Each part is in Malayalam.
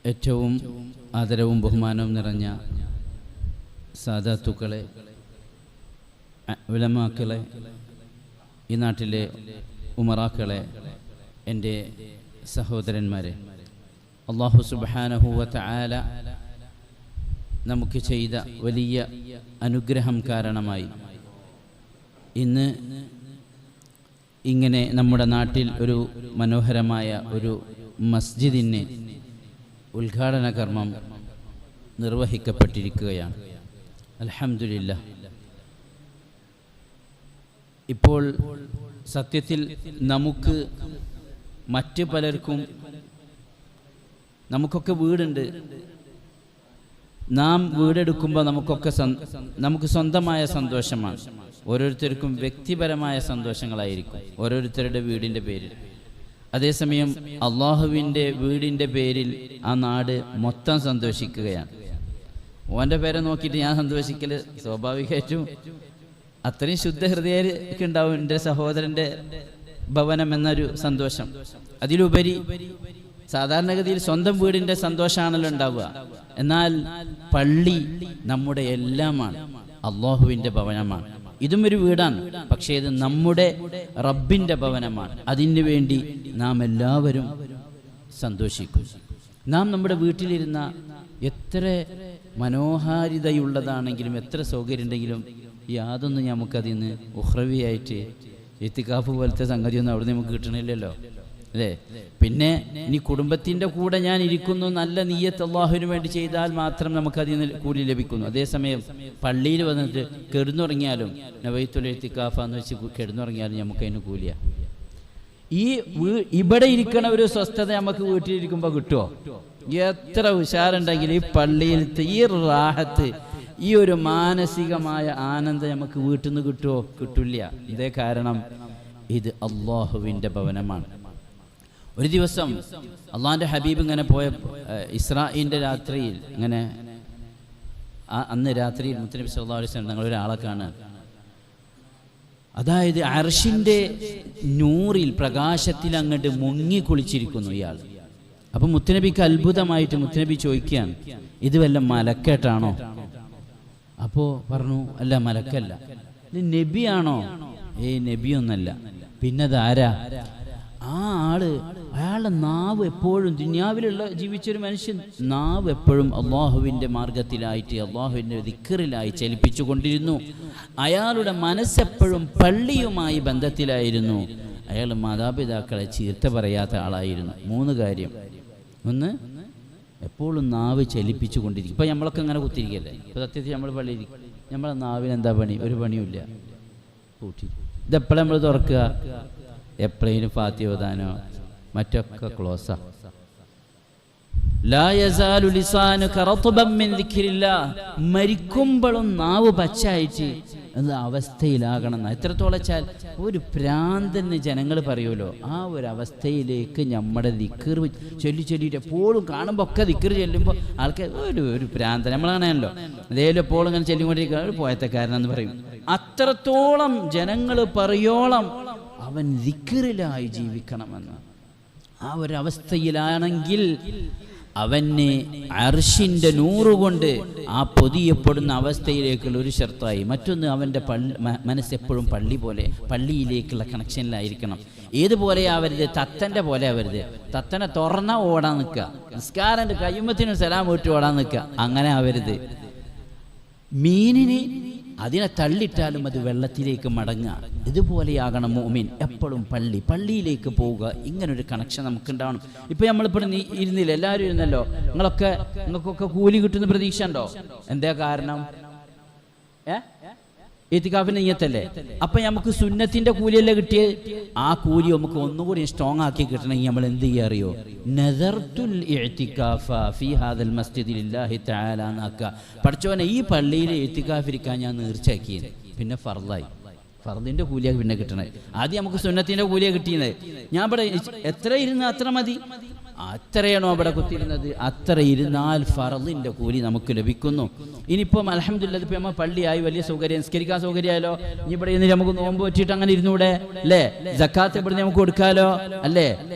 ഏറ്റവും ആദരവും ബഹുമാനവും നിറഞ്ഞ സാദാത്തുക്കളെ, ഉലമാക്കളെ, ഈ നാട്ടിലെ ഉമറാക്കളെ, എൻ്റെ സഹോദരന്മാരെ, അല്ലാഹു സുബ്ഹാനഹു വ തആല നമുക്ക് ചെയ്ത വലിയ അനുഗ്രഹം കാരണമായി ഇന്ന് ഇങ്ങനെ നമ്മുടെ നാട്ടിൽ ഒരു മനോഹരമായ ഒരു മസ്ജിദിന് ഉദ്ഘാടന കർമ്മം നിർവഹിക്കപ്പെട്ടിരിക്കുകയാണ്. അൽഹംദുലില്ലാഹ്. ഇപ്പോൾ സത്യത്തിൽ നമുക്ക് മറ്റ് പലർക്കും നമുക്കൊക്കെ വീടുണ്ട്. നാം വീടെടുക്കുമ്പോൾ നമുക്ക് സ്വന്തമായ സന്തോഷമാണ്. ഓരോരുത്തർക്കും വ്യക്തിപരമായ സന്തോഷങ്ങളായിരിക്കും ഓരോരുത്തരുടെ വീടിൻ്റെ പേരിൽ. അതേസമയം അള്ളാഹുവിൻ്റെ വീടിൻ്റെ പേരിൽ ആ നാട് മൊത്തം സന്തോഷിക്കുകയാണ്. ഓൻ്റെ പേരെ നോക്കിയിട്ട് ഞാൻ സന്തോഷിക്കൽ സ്വാഭാവികമായിട്ടും അത്രയും ശുദ്ധ ഹൃദയർക്ക് ഉണ്ടാവും എൻ്റെ സഹോദരൻ്റെ ഭവനം എന്നൊരു സന്തോഷം. അതിലുപരി സാധാരണഗതിയിൽ സ്വന്തം വീടിൻ്റെ സന്തോഷമാണല്ലോ ഉണ്ടാവുക. എന്നാൽ പള്ളി നമ്മുടെ എല്ലാമാണ്, അള്ളാഹുവിൻ്റെ ഭവനമാണ്. ഇതും ഒരു വീടാണ്, പക്ഷേ ഇത് നമ്മുടെ റബ്ബിൻ്റെ ഭവനമാണ്. അതിനു വേണ്ടി നാം എല്ലാവരും സന്തോഷിക്കും. നാം നമ്മുടെ വീട്ടിലിരുന്ന എത്ര മനോഹാരിതയുള്ളതാണെങ്കിലും എത്ര സൗകര്യം ഉണ്ടെങ്കിലും യാതൊന്നും നമുക്കതിൽ നിന്ന് ഉഖ്റവിയായിട്ട് ഇത്തിക്കാഫ് പോലത്തെ സംഗതിയൊന്നും അവിടെ നമുക്ക് കിട്ടണില്ലല്ലോ, അല്ലേ? പിന്നെ ഇനി കുടുംബത്തിൻ്റെ കൂടെ ഞാൻ ഇരിക്കുന്നു, നല്ല നിയ്യത്ത് അള്ളാഹുവിന് വേണ്ടി ചെയ്താൽ മാത്രം നമുക്കതിൽ നിന്ന് കൂലി ലഭിക്കുന്നു. അതേസമയം പള്ളിയിൽ വന്നിട്ട് കിടന്നുറങ്ങിയാലും നവൈത്തുൽ ഇത്തിക്കാഫ എന്ന് വെച്ച് കിടന്നുറങ്ങിയാലും നമുക്കതിന് കൂലിയാണ്. ഇവിടെ ഇരിക്കണ ഒരു സ്വസ്ഥത നമുക്ക് വീട്ടിലിരിക്കുമ്പോൾ കിട്ടുമോ? എത്ര ഉഷാറുണ്ടെങ്കിൽ ഈ പള്ളിയിലത്തെ ഈ റാഹത്ത്, ഈ ഒരു മാനസികമായ ആനന്ദം നമുക്ക് വീട്ടിൽ നിന്ന് കിട്ടുമോ? കിട്ടില്ല. ഇതേ കാരണം ഇത് അള്ളാഹുവിൻ്റെ ഭവനമാണ്. ഒരു ദിവസം അള്ളാഹിൻ്റെ ഹബീബ് ഇങ്ങനെ പോയ ഇസ്രാഈൻ്റെ രാത്രിയിൽ ഇങ്ങനെ അന്ന് രാത്രിയിൽ മുത്തനബി സല്ലല്ലാഹു അലൈഹി വസല്ലം ഞങ്ങളൊരാളെ കാണുക. അതായത് അർശിൻ്റെ നൂറിൽ പ്രകാശത്തിൽ അങ്ങോട്ട് മുങ്ങി കുളിച്ചിരിക്കുന്നു ഇയാൾ. അപ്പം മുത്തനബിക്ക് അത്ഭുതമായിട്ട് മുത്തനബി ചോദിക്കുകയാണ്, ഇത് വല്ല മലക്കേട്ടാണോ? അപ്പോൾ പറഞ്ഞു, അല്ല മലക്കല്ല. ഇത് നബിയാണോ? നബിയൊന്നല്ല. പിന്നതാരാ? ആ അയാളുടെ നാവ് എപ്പോഴും ദുനിയാവിലുള്ള ജീവിച്ചൊരു മനുഷ്യൻ നാവ് എപ്പോഴും അള്ളാഹുവിൻ്റെ മാർഗത്തിലായിട്ട് അള്ളാഹുവിൻ്റെ ദിക്റിലായി ചലിപ്പിച്ചു കൊണ്ടിരുന്നു. അയാളുടെ മനസ്സെപ്പോഴും പള്ളിയുമായി ബന്ധത്തിലായിരുന്നു. അയാൾ മാതാപിതാക്കളെ ചീത്ത പറയാത്ത ആളായിരുന്നു. 3 കാര്യം. ഒന്ന്, എപ്പോഴും നാവ് ചലിപ്പിച്ചു കൊണ്ടിരിക്കും. ഇപ്പം നമ്മളൊക്കെ അങ്ങനെ കുത്തിരിക്കല്ലേ? ഇപ്പോൾ സത്യത്തിൽ നമ്മൾ പള്ളിയിൽ നമ്മളെ നാവിന് എന്താ പണി? ഒരു പണിയുമില്ല, കൂട്ടി. ഇതെപ്പോഴും നമ്മൾ തുറക്കുക, എപ്പോഴേലും ഫാത്തിഹ ഓതാനോ മറ്റൊക്കെ ക്ലോസാ. ലാ യസാലു ലിസാനുക റത്ബൻ മിൻ ദിക്രില്ലാഹ്. മരിക്കുമ്പോഴും നാവ് പച്ചായിട്ട് എന്ന അവസ്ഥയിലാകണം. എത്രത്തോളം വെച്ചാൽ ഒരു ഭ്രാന്തന് ജനങ്ങൾ പറയുമല്ലോ, ആ ഒരു അവസ്ഥയിലേക്ക് നമ്മുടെ ദിക്ർ ചൊല്ലിയിട്ട് എപ്പോഴും കാണുമ്പോൾ ഒക്കെ ദിക്ർ ചെല്ലുമ്പോൾ ആൾക്കാർ ഒരു ഭ്രാന്തൻ, നമ്മളാണല്ലോ അതേലും എപ്പോഴും ഇങ്ങനെ ചൊല്ലിക്കൊണ്ടിരിക്കുക, ഒരു പോയത്തക്കാരനെന്ന് പറയും. അത്രത്തോളം ജനങ്ങൾ പറയോളം അവൻ ദിക്റിലായി ജീവിക്കണമെന്ന്. ആ ഒരവസ്ഥയിലാണെങ്കിൽ അവന് അർശിൻ്റെ നൂറുകൊണ്ട് ആ പൊതിയപ്പെടുന്ന അവസ്ഥയിലേക്കുള്ള ഒരു ഷർത്തായി. മറ്റൊന്ന്, അവൻ്റെ മനസ്സെപ്പോഴും പള്ളി പോലെ പള്ളിയിലേക്കുള്ള കണക്ഷനിലായിരിക്കണം. ഏതുപോലെ ആവരുത്? തത്തൻ്റെ പോലെ ആവരുത്. തത്തനെ തുറന്ന ഓടാൻ നിൽക്കുക, നിസ്കാരൻ്റെ കയ്യുമ്പത്തിനും സലാം വീട്ടി ഓടാൻ നിൽക്കുക, അങ്ങനെ ആവരുത്. മീനിന് അതിനെ തള്ളിട്ടാലും അത് വെള്ളത്തിലേക്ക് മടങ്ങുക. ഇതുപോലെയാകണം മുഅ്മിൻ. എപ്പോഴും പള്ളിയിലേക്ക് പോവുക. ഇങ്ങനൊരു കണക്ഷൻ നമുക്കുണ്ടാവണം. ഇപ്പം നമ്മളിപ്പോൾ ഇരുന്നില്ല, എല്ലാവരും ഇരുന്നല്ലോ. നിങ്ങൾക്കൊക്കെ കൂലി കിട്ടുന്ന പ്രതീക്ഷ ഉണ്ടോ? എന്താ കാരണം? ഇത്തികാഫിന്റെ നിയ്യത്തല്ലേ? അപ്പം നമുക്ക് സുന്നത്തിൻ്റെ കൂലിയല്ലേ കിട്ടിയത്? ആ കൂലി നമുക്ക് ഒന്നുകൂടി സ്ട്രോങ് ആക്കി കിട്ടണമെങ്കിൽ നമ്മൾ എന്ത് ചെയ്യുക അറിയോ? നദർതുൽ ഇഅ്തികാഫ ഫീ ഹാദൽ മസ്ജിദി ലില്ലാഹി തആല എന്നാക്കുക. പഠിച്ചവനെ, ഈ പള്ളിയിൽ ഇഅ്തികാഫിരിക്കാൻ ഞാൻ നേർച്ചയാക്കിയത്. പിന്നെ ഫർളായി. ഫർദിൻ്റെ കൂലിയാണ് പിന്നെ കിട്ടണത്. ആദ്യം നമുക്ക് സുന്നത്തിൻ്റെ കൂലിയാണ് കിട്ടിയത്. ഞാൻ ഇവിടെ എത്ര ഇരുന്ന് അത്ര മതി. അത്രയാണോ അവിടെ കുത്തിയിരുന്നത്, അത്ര ഇരുന്നാൽ ഫർളിൻ്റെ കൂലി നമുക്ക് ലഭിക്കുന്നു. ഇനിയിപ്പം അൽഹംദുലില്ലാഹ് ഇപ്പം നമ്മൾ പള്ളിയായി, വലിയ സൗകര്യം, നിസ്കരിക്കാൻ സൗകര്യമായാലോ. ഇനി ഇവിടെ നിന്ന് നമുക്ക് നോമ്പ് വെച്ചിട്ട് അങ്ങനെ ഇരുന്നൂടെ അല്ലേ? സക്കാത്ത് ഇവിടെ നമുക്ക് കൊടുക്കാലോ അല്ലേ?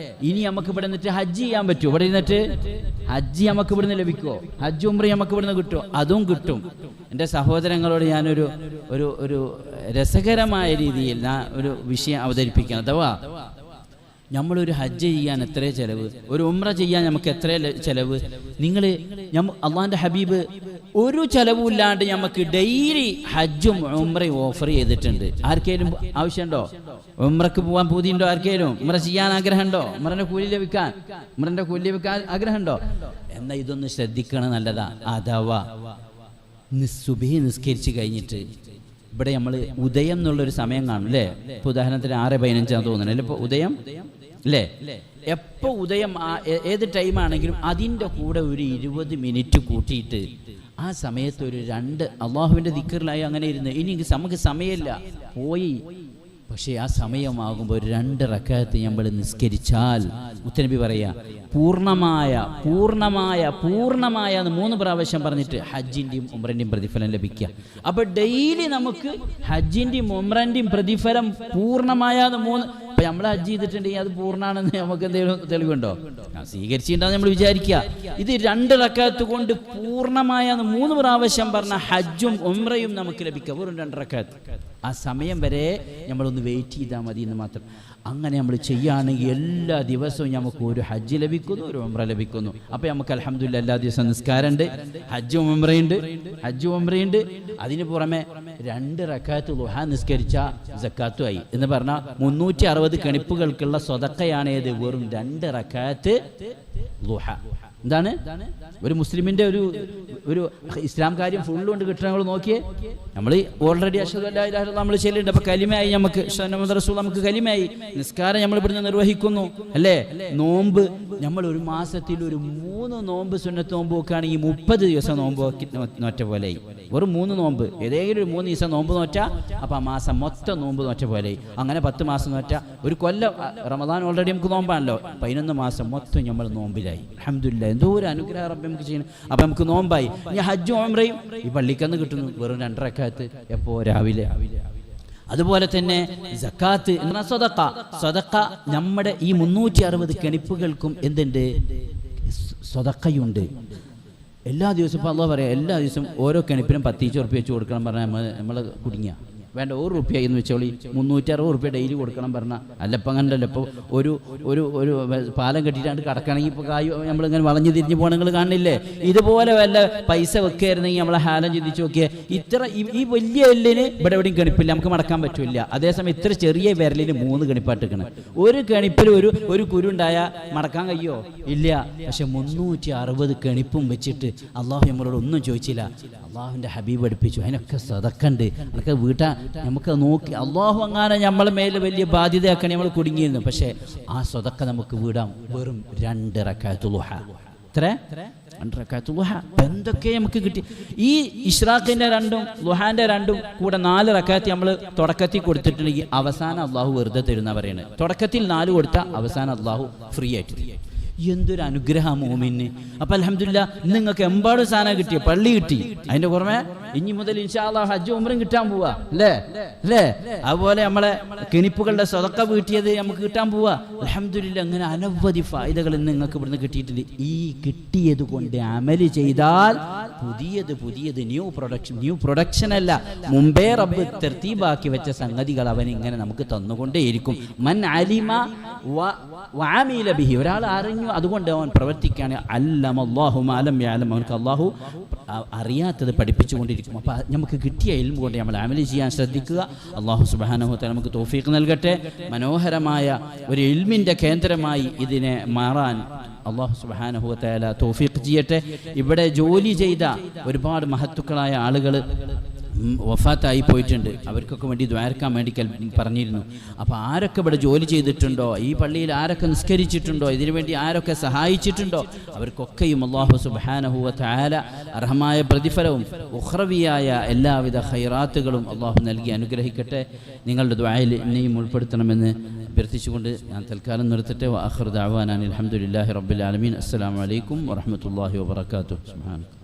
ഇനി നമുക്ക് ഇവിടെ നിന്നിട്ട് ഹജ്ജ് ചെയ്യാൻ പറ്റുമോ? ഇവിടെ ഇരുന്നിട്ട് ഹജ്ജ് നമുക്ക് ഇവിടുന്ന് ലഭിക്കുമോ? ഹജ്ജ് ഉംറ നമുക്ക് ഇവിടുന്ന് കിട്ടുമോ? അതും കിട്ടും. എൻ്റെ സഹോദരങ്ങളോട് ഞാനൊരു ഒരു ഒരു രസകരമായ രീതിയിൽ ഒരു വിഷയം അവതരിപ്പിക്കണം. അഥവാ നമ്മളൊരു ഹജ്ജ് ചെയ്യാൻ എത്ര ചിലവ്, ഒരു ഉംറ ചെയ്യാൻ നമുക്ക് എത്ര ചിലവ്? നിങ്ങൾ അള്ളാഹിൻ്റെ ഹബീബ് ഒരു ചിലവുമില്ലാണ്ട് നമുക്ക് ഡെയിലി ഹജ്ജും ഉംറയും ഓഫർ ചെയ്തിട്ടുണ്ട്. ആർക്കെങ്കിലും ആവശ്യമുണ്ടോ? ഉംറക്ക് പോകാൻ പൂതിയുണ്ടോ? ആർക്കെങ്കിലും ഉംറ ചെയ്യാൻ ആഗ്രഹമുണ്ടോ? ഉംറൻ്റെ കൂലി ലഭിക്കാൻ ആഗ്രഹമുണ്ടോ? എന്നാൽ ഇതൊന്ന് ശ്രദ്ധിക്കണം, നല്ലതാ. അഥവാ സുബഹി നിസ്കരിച്ച് കഴിഞ്ഞിട്ട് ഇവിടെ നമ്മൾ ഉദയം എന്നുള്ളൊരു സമയം കാണും അല്ലേ? ഇപ്പോൾ ഉദാഹരണത്തിന് 6:15 തോന്നുന്നു അല്ലേ? ഇപ്പോൾ ഉദയം അല്ലേ? എപ്പോൾ ഉദയം ഏത് ടൈമാണെങ്കിലും അതിൻ്റെ കൂടെ ഒരു 20 മിനിറ്റ് കൂട്ടിയിട്ട് ആ സമയത്ത് ഒരു 2 അള്ളാഹുവിൻ്റെ ദിക്റിലായി അങ്ങനെ ഇരുന്ന്, ഇനി നമുക്ക് സമയമില്ല പോയി, പക്ഷേ ആ സമയമാകുമ്പോൾ ഒരു 2 റക്അത്ത് നമ്മൾ നിസ്കരിച്ചാൽ മുത്തനബി പറയാ പൂർണ്ണമായ എന്ന് 3 പ്രാവശ്യം പറഞ്ഞിട്ട് ഹജ്ജിൻ്റെയും ഉംറൻ്റെയും പ്രതിഫലം ലഭിക്കുക. അപ്പോൾ ഡെയിലി നമുക്ക് ഹജ്ജിൻ്റെയും ഉംറൻ്റെയും പ്രതിഫലം പൂർണ്ണമായ 3. ഇപ്പം നമ്മൾ ഹജ്ജ് ചെയ്തിട്ടുണ്ടെങ്കിൽ അത് പൂർണ്ണമാണെന്ന് നമുക്ക് എന്തെങ്കിലും തെളിവുണ്ടോ? സ്വീകരിച്ചിട്ടുണ്ടാകും നമ്മൾ വിചാരിക്കുക. ഇത് 2 റക്അത്ത് കൊണ്ട് പൂർണ്ണമായ 3 പ്രാവശ്യം പറഞ്ഞ ഹജ്ജും ഉംറയും നമുക്ക് ലഭിക്കുക. വെറും 2 റക്അത്ത്. ആ സമയം വരെ നമ്മളൊന്ന് വെയിറ്റ് ചെയ്താൽ മതി എന്ന് മാത്രം. അങ്ങനെ നമ്മൾ ചെയ്യുകയാണെങ്കിൽ എല്ലാ ദിവസവും നമുക്ക് ഒരു ഹജ്ജ് ലഭിക്കുന്നു, ഒരു ഉംറ ലഭിക്കുന്നു. അപ്പോൾ നമുക്ക് അൽഹംദുലില്ലാഹ് എല്ലാ ദിവസവും നിസ്കാരമുണ്ട്, ഹജ്ജും ഉംറയുണ്ട്. അതിന് പുറമെ 2 റക്അത്ത് ദുഹ നിസ്കരിച്ച സക്കാത്തും ആയി എന്ന് പറഞ്ഞാൽ 360 കണിപ്പുകൾക്കുള്ള സ്വതക്കയാണ് ഏത്? വെറും 2 റക്അത്ത് ദുഹ. എന്താണ് ഒരു മുസ്ലിമിൻ്റെ ഒരു ഇസ്ലാം കാര്യം ഫുള്ളുകൊണ്ട് കിട്ടണം. നമ്മൾ നോക്കിയേ, നമ്മൾ ഓൾറെഡി അഷ്ഹദു അല്ലാ ഇലാഹ ഇല്ലല്ലാഹ് നമ്മൾ ചെല്ലുന്നുണ്ട്. അപ്പോൾ കലിമയായി, നമുക്ക് മുഹമ്മദ് റസൂൽ നമുക്ക് കലിമയായി. നിസ്കാരം നമ്മൾ ഇവിടുന്ന് നിർവഹിക്കുന്നു അല്ലേ? നോമ്പ് നമ്മൾ ഒരു മാസത്തിൽ ഒരു 3 നോമ്പ് സുന്നത്ത് നോമ്പ് നോക്കുകയാണെങ്കിൽ 30 ദിവസം നോമ്പ് നോറ്റ പോലെ. വെറും 3 നോമ്പ്, ഏതെങ്കിലും ഒരു 3 ദിവസം നോമ്പ് നോറ്റ അപ്പോൾ ആ മാസം മൊത്തം നോമ്പ് നോറ്റ പോലെ. അങ്ങനെ 10 മാസം നോറ്റ ഒരു കൊല്ലം. റമദാൻ ഓൾറെഡി നമുക്ക് നോമ്പാണല്ലോ, 11 മാസം മൊത്തം നമ്മൾ നോമ്പിലായി. അൽഹംദുലില്ലാഹ്, എന്തോ ഒരു അനുഗ്രഹം റബ്ബ് നമുക്ക് ചെയ്യണം. അപ്പം നമുക്ക് നോമ്പായി. ഇനി ഹജ്ജും ഉംറയും ഈ പള്ളിക്കന്ന് കിട്ടുന്നു, വെറും 2 റക്അത്ത് എപ്പോൾ? രാവിലെ. അതുപോലെ തന്നെ സക്കാത്ത് എന്ന സ്വതക്ക നമ്മുടെ ഈ 360 കണിപ്പുകൾക്കും എന്തുണ്ട്? സ്വതക്കയുണ്ട്. എല്ലാ ദിവസവും ഇപ്പോൾ അള്ളാഹു പറയാം, എല്ലാ ദിവസവും ഓരോ കണിപ്പിനും 10 ഉറുപ്പിക വെച്ച് കൊടുക്കണം പറഞ്ഞാൽ നമ്മൾ കുടുങ്ങിയ വേണ്ട. 1 റുപ്യ എന്ന് വെച്ചോളി, 360 റുപ്യ ഡെയിലി കൊടുക്കണം പറഞ്ഞാൽ അല്ല. ഇപ്പം അങ്ങനല്ലോ. ഇപ്പോൾ ഒരു പാലം കെട്ടിയിട്ടാണ്ട് കിടക്കണമെങ്കിൽ ഇപ്പോൾ നമ്മളിങ്ങനെ വളഞ്ഞു തിരിഞ്ഞ് പോകണം. നിങ്ങൾ കാണില്ലേ? ഇതുപോലെ വല്ല പൈസ വെക്കുകയായിരുന്നെങ്കിൽ നമ്മളെ ഹാലം ചിന്തിച്ച് നോക്കിയേ. ഈ വലിയ എല്ലിന് ഇവിടെ എവിടെയും കണിപ്പില്ല, നമുക്ക് മടക്കാൻ പറ്റില്ല. അതേസമയം ഇത്ര ചെറിയ വിരലിന് 3 കണിപ്പാട്ടിക്കണം. ഒരു കണിപ്പിൽ ഒരു കുരുണ്ടായാൽ മടക്കാൻ കഴിയോ? ഇല്ല. പക്ഷെ 360 കണിപ്പും വെച്ചിട്ട് അള്ളാഹു നമ്മളോട് ഒന്നും ചോദിച്ചില്ല. അള്ളാഹുവിൻ്റെ ഹബീബ് പഠിപ്പിച്ചു. അതിനൊക്കെ സദക്കണ്ട്. അതൊക്കെ നമുക്ക് നോക്കി അള്ളാഹു അങ്ങനെ നമ്മളെ മേലെ വലിയ ബാധ്യതയാക്കാൻ നമ്മൾ കുടുങ്ങിയിരുന്നു. പക്ഷേ ആ സ്വതക്ക നമുക്ക് വീടാം. വെറും 2 റക്അത്ത് ദുഹ. എത്ര? 2 റക്അത്ത് ദുഹ. എന്തൊക്കെ നമുക്ക് കിട്ടി. ഈ ഇഷ്റാഖിൻ്റെ 2ഉം ദുഹാൻ്റെ 2ഉം കൂടെ 4 റക്അത്ത് നമ്മൾ തുടക്കത്തിൽ കൊടുത്തിട്ടുണ്ടെങ്കിൽ അവസാനം അള്ളാഹു വെറുതെ തരുന്ന പറയുന്നത്. തുടക്കത്തിൽ 4 കൊടുത്താൽ അവസാനം അള്ളാഹു ഫ്രീ ആയിട്ട്. എന്തൊരു അനുഗ്രഹം മോമിന്. അപ്പം അൽഹംദുലില്ലാഹ് നിങ്ങൾക്ക് എമ്പാടും സാധനം കിട്ടിയ പള്ളി കിട്ടി. അതിൻ്റെ പുറമെ ഇനി മുതൽ ഇൻഷാ അല്ലാഹ് ഹജ്ജും ഉംറയും കിട്ടാൻ പോവാ അല്ലേ? അതുപോലെ നമ്മളെ കെണിപ്പുകളുടെ സ്വതക്ക വീട്ടിയത് നമുക്ക് കിട്ടാൻ പോവാ. അൽഹംദുലില്ലാഹ് അങ്ങനെ അനവധി ഫായിദകൾ നിങ്ങൾക്ക് ഇവിടുന്ന് കിട്ടിയിട്ടുണ്ട്. ഈ കിട്ടിയത് കൊണ്ട് അമല് ചെയ്താൽ പുതിയത് ന്യൂ പ്രൊഡക്ഷൻ അല്ല, മുമ്പേ റബ്ബ് തർത്തീബാക്കി വെച്ച സംഗതികൾ അവൻ ഇങ്ങനെ നമുക്ക് തന്നുകൊണ്ടേയിരിക്കും. മൻ അലിമ വഅമില ബിഹി, ഒരാൾ അറിഞ്ഞു അതുകൊണ്ട് അവൻ പ്രവർത്തിക്കുകയാണ്. അല്ലമല്ലാഹു മാ ലം യഅലം, അവൻക്ക് അല്ലാഹു അറിയാത്തത് പഠിപ്പിച്ചുകൊണ്ടിരിക്കും. അപ്പോൾ നമുക്ക് കിട്ടിയ ഇൽമു കൊണ്ട് നമ്മൾ അമല് ചെയ്യാൻ ശ്രദ്ധിക്കുക. അല്ലാഹു സുബ്ഹാനഹു വ തആല നമുക്ക് തൗഫീഖ് നൽകട്ടെ. മനോഹരമായ ഒരു ഇൽമിൻ്റെ കേന്ദ്രമായി ഇതിനെ മാറാൻ അല്ലാഹു സുബ്ഹാനഹു വ തആല തൗഫീഖ് ചെയ്യട്ടെ. ഇവിടെ ജോലി ചെയ്ത ഒരുപാട് മഹത്തുക്കളായ ആളുകൾ വഫാത്തായി പോയിട്ടുണ്ട്. അവർക്കൊക്കെ വേണ്ടി ദ്വാരക്കാൻ വേണ്ടി പറഞ്ഞിരുന്നു. അപ്പോൾ ആരൊക്കെ ഇവിടെ ജോലി ചെയ്തിട്ടുണ്ടോ, ഈ പള്ളിയിൽ ആരൊക്കെ നിസ്കരിച്ചിട്ടുണ്ടോ, ഇതിനു വേണ്ടി ആരൊക്കെ സഹായിച്ചിട്ടുണ്ടോ, അവർക്കൊക്കെയും അല്ലാഹു സുബ്ഹാനഹു വ തആല അർഹമായ പ്രതിഫലവും ഉഖ്റവിയായ എല്ലാവിധ ഖൈറാത്തുകളും അല്ലാഹു നൽകി അനുഗ്രഹിക്കട്ടെ. നിങ്ങളുടെ ദുആയിൽ എന്നെയും ഉൾപ്പെടുത്തണമെന്ന് അഭ്യർത്ഥിച്ചുകൊണ്ട് ഞാൻ തൽക്കാലം നിർത്തട്ടെ. വആഖിറു ദഅ്വാനാ അൽഹംദുലില്ലാഹി റബ്ബിൽ ആലമീൻ. അസ്സലാമു അലൈക്കും വറഹ്മത്തുള്ളാഹി വബറകാതുഹു. സുബ്ഹാനല്ലാഹ്.